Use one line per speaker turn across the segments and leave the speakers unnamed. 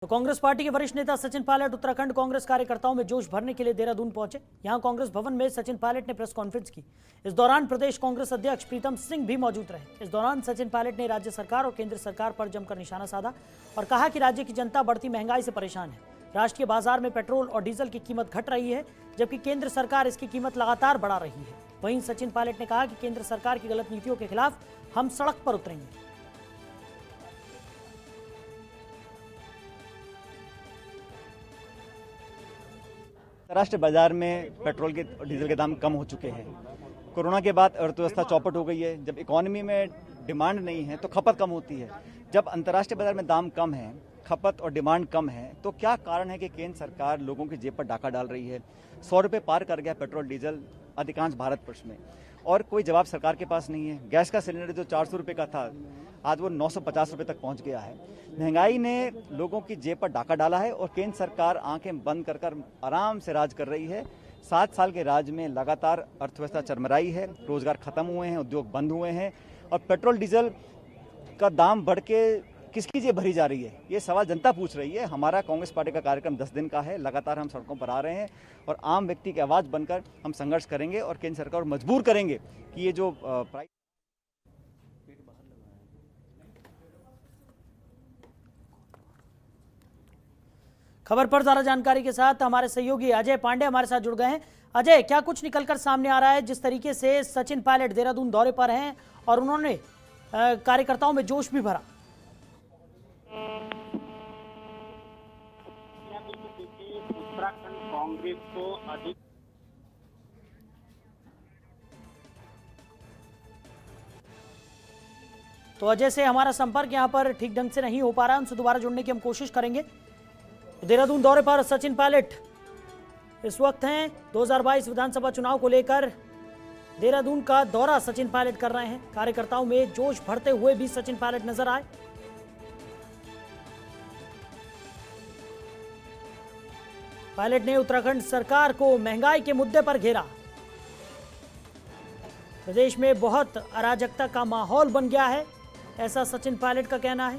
तो कांग्रेस पार्टी के वरिष्ठ नेता सचिन पायलट उत्तराखंड कांग्रेस कार्यकर्ताओं में जोश भरने के लिए देहरादून पहुंचे। यहां कांग्रेस भवन में सचिन पायलट ने प्रेस कॉन्फ्रेंस की। इस दौरान प्रदेश कांग्रेस अध्यक्ष प्रीतम सिंह भी मौजूद रहे। इस दौरान सचिन पायलट ने राज्य सरकार और केंद्र सरकार पर जमकर निशाना साधा और कहा कि राज्य की जनता बढ़ती महंगाई से परेशान है। राष्ट्रीय बाजार में पेट्रोल और डीजल की कीमत घट रही है, जबकि केंद्र सरकार इसकी कीमत लगातार बढ़ा रही है। वहीं सचिन पायलट ने कहा कि केंद्र सरकार की गलत नीतियों के खिलाफ हम सड़क पर उतरेंगे।
अंतर्राष्ट्रीय बाजार में पेट्रोल के और डीजल के दाम कम हो चुके हैं। कोरोना के बाद अर्थव्यवस्था चौपट हो गई है। जब इकोनॉमी में डिमांड नहीं है तो खपत कम होती है। जब अंतर्राष्ट्रीय बाजार में दाम कम है, खपत और डिमांड कम है, तो क्या कारण है कि केंद्र सरकार लोगों की जेब पर डाका डाल रही है। 100 रुपये पार कर गया पेट्रोल डीजल अधिकांश भारतवर्ष में, और कोई जवाब सरकार के पास नहीं है। गैस का सिलेंडर जो 400 रुपये का था, आज वो 950 रुपये तक पहुंच गया है। महंगाई ने लोगों की जेब पर डाका डाला है और केंद्र सरकार आंखें बंद कर कर आराम से राज कर रही है। 7 साल के राज में लगातार अर्थव्यवस्था चरमराई है, रोजगार खत्म हुए हैं, उद्योग बंद हुए हैं, और पेट्रोल डीजल का दाम बढ़ के किसकी जेब भरी जा रही है, ये सवाल जनता पूछ रही है। हमारा कांग्रेस पार्टी का कार्यक्रम 10 दिन का है। लगातार हम सड़कों पर आ रहे हैं और आम व्यक्ति की आवाज़ बनकर हम संघर्ष करेंगे और केंद्र सरकार को मजबूर करेंगे कि ये जो प्राइस।
खबर पर ज्यादा जानकारी के साथ हमारे सहयोगी अजय पांडे हमारे साथ जुड़ गए हैं। अजय, क्या कुछ निकलकर सामने आ रहा है? जिस तरीके से सचिन पायलट देहरादून दौरे पर हैं और उन्होंने कार्यकर्ताओं में जोश भी भरा।
उत्तराखंड कांग्रेस को अधिक
तो अजय से हमारा संपर्क यहां पर ठीक ढंग से नहीं हो पा रहा है, उनसे दोबारा जुड़ने की हम कोशिश करेंगे। देहरादून दौरे पर सचिन पायलट इस वक्त हैं। 2022 विधानसभा चुनाव को लेकर देहरादून का दौरा सचिन पायलट कर रहे हैं। कार्यकर्ताओं में जोश भरते हुए भी सचिन पायलट नजर आए। पायलट ने उत्तराखंड सरकार को महंगाई के मुद्दे पर घेरा। प्रदेश में बहुत अराजकता का माहौल बन गया है, ऐसा सचिन पायलट का कहना है।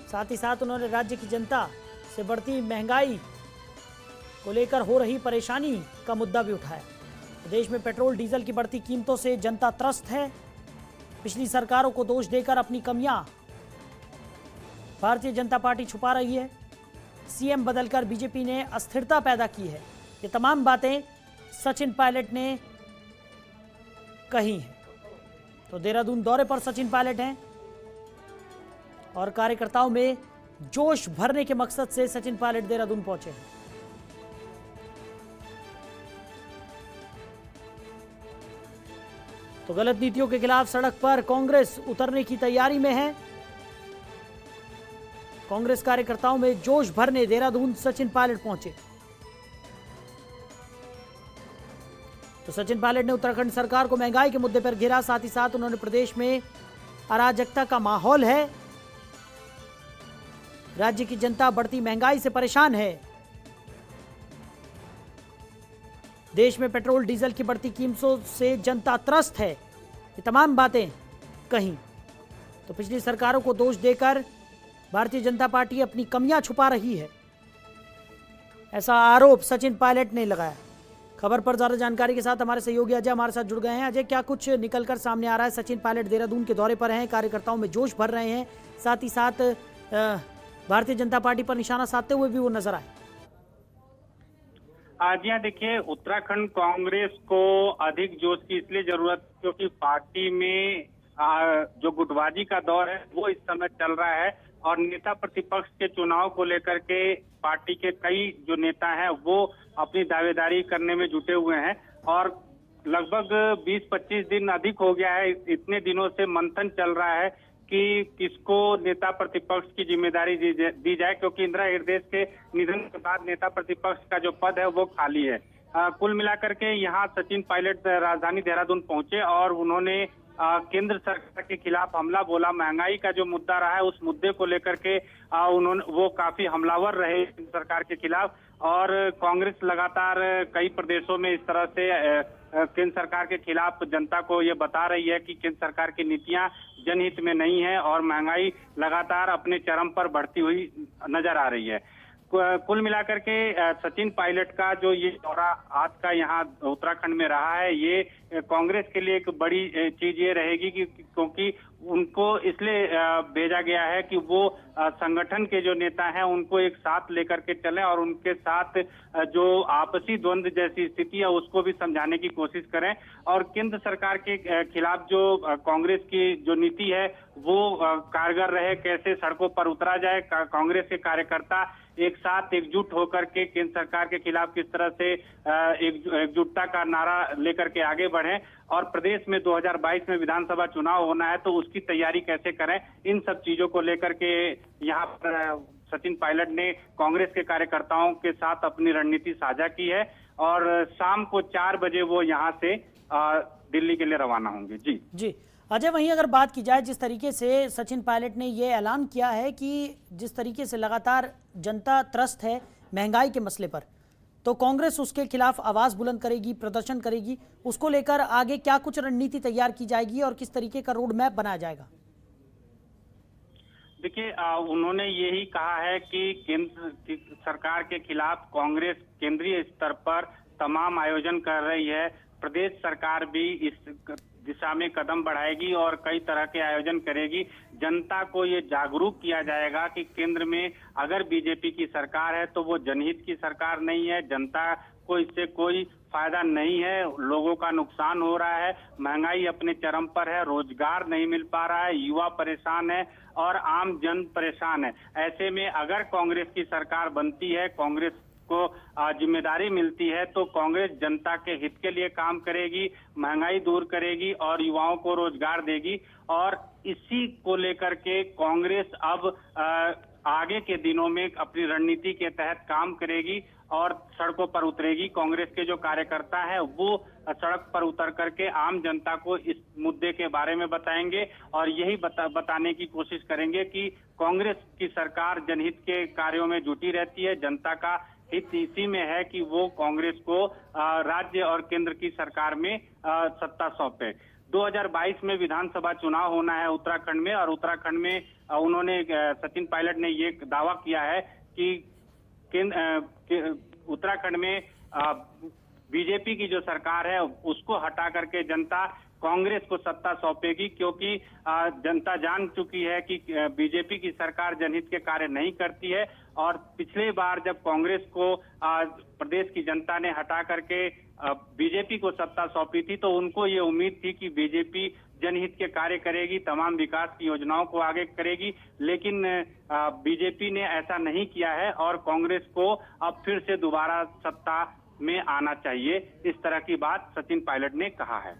साथ ही साथ उन्होंने राज्य की जनता से बढ़ती महंगाई को लेकर हो रही परेशानी का मुद्दा भी उठाया। प्रदेश में पेट्रोल डीजल की बढ़ती कीमतों से जनता त्रस्त है। पिछली सरकारों को दोष देकर अपनी कमियां भारतीय जनता पार्टी छुपा रही है। सीएम बदलकर बीजेपी ने अस्थिरता पैदा की है। ये तमाम बातें सचिन पायलट ने कही हैं। तो देहरादून दौरे पर सचिन पायलट हैं और कार्यकर्ताओं में जोश भरने के मकसद से सचिन पायलट देहरादून पहुंचे हैं। तो गलत नीतियों के खिलाफ सड़क पर कांग्रेस उतरने की तैयारी में है। कांग्रेस कार्यकर्ताओं में जोश भरने देहरादून सचिन पायलट पहुंचे। तो सचिन पायलट ने उत्तराखंड सरकार को महंगाई के मुद्दे पर घेरा। साथ ही साथ उन्होंने प्रदेश में अराजकता का माहौल है, राज्य की जनता बढ़ती महंगाई से परेशान है, देश में पेट्रोल डीजल की बढ़ती कीमतों से जनता त्रस्त है, ये तमाम बातें कहीं। तो पिछली सरकारों को दोष देकर भारतीय जनता पार्टी अपनी कमियां छुपा रही है, ऐसा आरोप सचिन पायलट ने लगाया। खबर पर ज्यादा जानकारी के साथ हमारे सहयोगी अजय हमारे साथ जुड़ गए हैं। अजय, क्या कुछ निकलकर सामने आ रहा है? सचिन पायलट देहरादून के दौरे पर हैं, कार्यकर्ताओं में जोश भर रहे हैं, साथ ही साथ भारतीय जनता पार्टी पर निशाना साधते हुए भी वो नजर आए।
आज यहाँ देखिए, उत्तराखंड कांग्रेस को अधिक जोश की इसलिए जरूरत क्योंकि पार्टी में जो गुटबाजी का दौर है वो इस समय चल रहा है और नेता प्रतिपक्ष के चुनाव को लेकर के पार्टी के कई जो नेता हैं वो अपनी दावेदारी करने में जुटे हुए हैं और लगभग 20-25 दिन अधिक हो गया है। इतने दिनों से मंथन चल रहा है कि किसको नेता प्रतिपक्ष की जिम्मेदारी दी जाए, क्योंकि इंदिरा हृदय के निधन के बाद नेता प्रतिपक्ष का जो पद है वो खाली है। कुल मिलाकर के यहाँ सचिन पायलट राजधानी देहरादून पहुंचे और उन्होंने केंद्र सरकार के खिलाफ हमला बोला। महंगाई का जो मुद्दा रहा है उस मुद्दे को लेकर के वो काफी हमलावर रहे केंद्र सरकार के खिलाफ और कांग्रेस लगातार कई प्रदेशों में इस तरह से केंद्र सरकार के खिलाफ जनता को ये बता रही है कि केंद्र सरकार की नीतियां जनहित में नहीं है और महंगाई लगातार अपने चरम पर बढ़ती हुई नजर आ रही है। कुल मिलाकर के सचिन पायलट का जो ये दौरा आज का यहाँ उत्तराखंड में रहा है, ये कांग्रेस के लिए एक बड़ी चीज ये रहेगी कि क्योंकि उनको इसलिए भेजा गया है कि वो संगठन के जो नेता हैं उनको एक साथ लेकर के चलें और उनके साथ जो आपसी द्वंद्व जैसी स्थिति है उसको भी समझाने की कोशिश करें और केंद्र सरकार के खिलाफ जो कांग्रेस की जो नीति है वो कारगर रहे, कैसे सड़कों पर उतरा जाए, कांग्रेस के कार्यकर्ता एक साथ एकजुट होकर के केंद्र सरकार के खिलाफ किस तरह से एकजुटता का नारा लेकर के आगे बढ़े और प्रदेश में 2022 में विधानसभा चुनाव होना है तो उसकी तैयारी कैसे करें, इन सब चीजों को लेकर के यहाँ पर सचिन पायलट ने कांग्रेस के कार्यकर्ताओं के साथ अपनी रणनीति साझा की है और शाम को 4 बजे वो यहाँ से दिल्ली के लिए रवाना होंगे। जी
अजय, वहीं अगर बात की जाए जिस तरीके से सचिन पायलट ने ये ऐलान किया है कि जिस तरीके से लगातार जनता त्रस्त है महंगाई के मसले पर, तो कांग्रेस उसके खिलाफ आवाज बुलंद करेगी, प्रदर्शन करेगी, उसको लेकर आगे क्या कुछ रणनीति तैयार की जाएगी और किस तरीके का रोड मैप बनाया जाएगा?
देखिए, उन्होंने यही कहा है कि केंद्र सरकार के खिलाफ कांग्रेस केंद्रीय स्तर पर तमाम आयोजन कर रही है, प्रदेश सरकार भी इस दिशा में कदम बढ़ाएगी और कई तरह के आयोजन करेगी। जनता को ये जागरूक किया जाएगा कि केंद्र में अगर बीजेपी की सरकार है तो वो जनहित की सरकार नहीं है, जनता को इससे कोई फायदा नहीं है, लोगों का नुकसान हो रहा है, महंगाई अपने चरम पर है, रोजगार नहीं मिल पा रहा है, युवा परेशान है और आम जन परेशान है। ऐसे में अगर कांग्रेस की सरकार बनती है, कांग्रेस को जिम्मेदारी मिलती है तो कांग्रेस जनता के हित के लिए काम करेगी, महंगाई दूर करेगी और युवाओं को रोजगार देगी और इसी को लेकर के कांग्रेस अब आगे के दिनों में अपनी रणनीति के तहत काम करेगी और सड़कों पर उतरेगी। कांग्रेस के जो कार्यकर्ता है वो सड़क पर उतर करके आम जनता को इस मुद्दे के बारे में बताएंगे और यही बताने की कोशिश करेंगे कि कांग्रेस की सरकार जनहित के कार्यों में जुटी रहती है, जनता का हित इसी में है कि वो कांग्रेस को राज्य और केंद्र की सरकार में सत्ता सौंपे। 2022 में विधानसभा चुनाव होना है उत्तराखंड में और उत्तराखंड में उन्होंने सचिन पायलट ने ये दावा किया है कि उत्तराखंड में बीजेपी की जो सरकार है उसको हटा करके जनता कांग्रेस को सत्ता सौंपेगी क्योंकि जनता जान चुकी है कि बीजेपी की सरकार जनहित के कार्य नहीं करती है और पिछली बार जब कांग्रेस को प्रदेश की जनता ने हटा करके बीजेपी को सत्ता सौंपी थी तो उनको ये उम्मीद थी कि बीजेपी जनहित के कार्य करेगी, तमाम विकास की योजनाओं को आगे करेगी, लेकिन बीजेपी ने ऐसा नहीं किया है और कांग्रेस को अब फिर से दोबारा सत्ता में आना चाहिए, इस तरह की बात सचिन पायलट ने कहा है।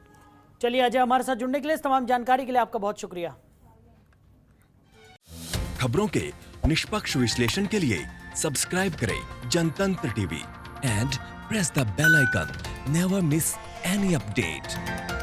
चलिए अजय, हमारे साथ जुड़ने के लिए, इस तमाम जानकारी के लिए आपका बहुत शुक्रिया।
खबरों के निष्पक्ष विश्लेषण के लिए सब्सक्राइब करें Janatantra TV and press the bell icon. Never miss any update.